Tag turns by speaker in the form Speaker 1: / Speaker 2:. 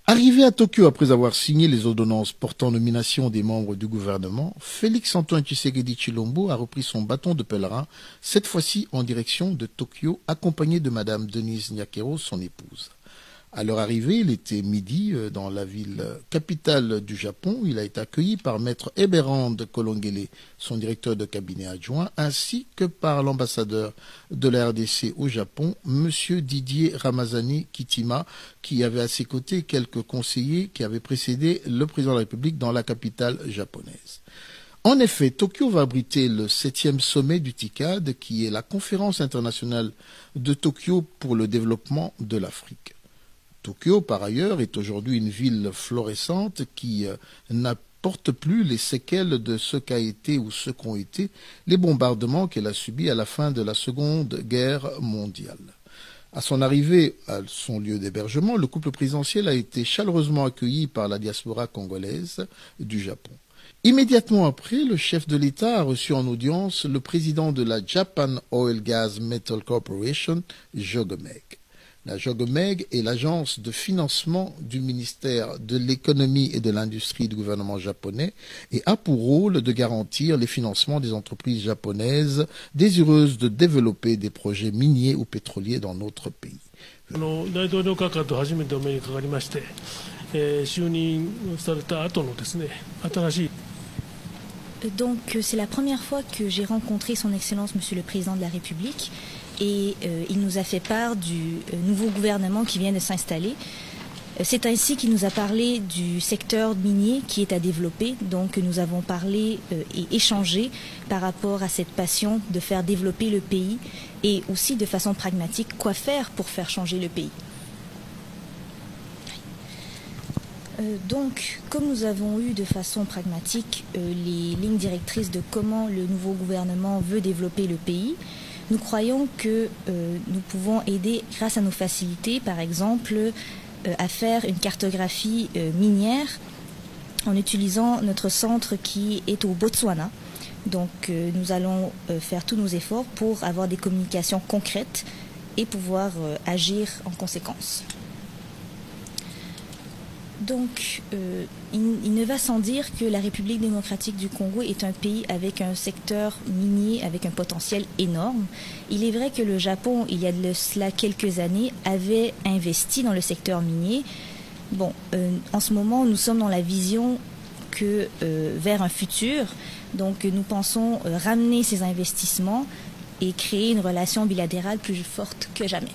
Speaker 1: Arrivé à Tokyo après avoir signé les ordonnances portant nomination des membres du gouvernement, Félix-Antoine Tshisekedi Tshilombo a repris son bâton de pèlerin, cette fois-ci en direction de Tokyo, accompagné de Madame Denise Nyakero, son épouse. À leur arrivée, il était midi dans la ville capitale du Japon. Il a été accueilli par Maître Eberhard Kolongele, son directeur de cabinet adjoint, ainsi que par l'ambassadeur de la RDC au Japon, Monsieur Didier Ramazani Kitima, qui avait à ses côtés quelques conseillers qui avaient précédé le président de la République dans la capitale japonaise. En effet, Tokyo va abriter le 7e sommet du TICAD, qui est la conférence internationale de Tokyo pour le développement de l'Afrique. Tokyo, par ailleurs, est aujourd'hui une ville florissante qui n'apporte plus les séquelles de ce qu'a été ou ce qu'ont été les bombardements qu'elle a subis à la fin de la Seconde Guerre mondiale. À son arrivée à son lieu d'hébergement, le couple présidentiel a été chaleureusement accueilli par la diaspora congolaise du Japon. Immédiatement après, le chef de l'État a reçu en audience le président de la Japan Oil Gas Metal Corporation, JOGMEC. La JOGMEC est l'agence de financement du ministère de l'économie et de l'industrie du gouvernement japonais et a pour rôle de garantir les financements des entreprises japonaises désireuses de développer des projets miniers ou pétroliers dans notre pays.
Speaker 2: Donc c'est la première fois que j'ai rencontré son Excellence Monsieur le Président de la République et il nous a fait part du nouveau gouvernement qui vient de s'installer. C'est ainsi qu'il nous a parlé du secteur minier qui est à développer. Donc nous avons parlé et échangé par rapport à cette passion de faire développer le pays et aussi de façon pragmatique quoi faire pour faire changer le pays. Donc, comme nous avons eu de façon pragmatique les lignes directrices de comment le nouveau gouvernement veut développer le pays, nous croyons que nous pouvons aider grâce à nos facilités, par exemple, à faire une cartographie minière en utilisant notre centre qui est au Botswana. Donc, nous allons faire tous nos efforts pour avoir des communications concrètes et pouvoir agir en conséquence. Donc, il ne va sans dire que la République démocratique du Congo est un pays avec un secteur minier, avec un potentiel énorme. Il est vrai que le Japon, il y a de cela quelques années, avait investi dans le secteur minier. Bon, en ce moment, nous sommes dans la vision que vers un futur. Donc, nous pensons ramener ces investissements et créer une relation bilatérale plus forte que jamais.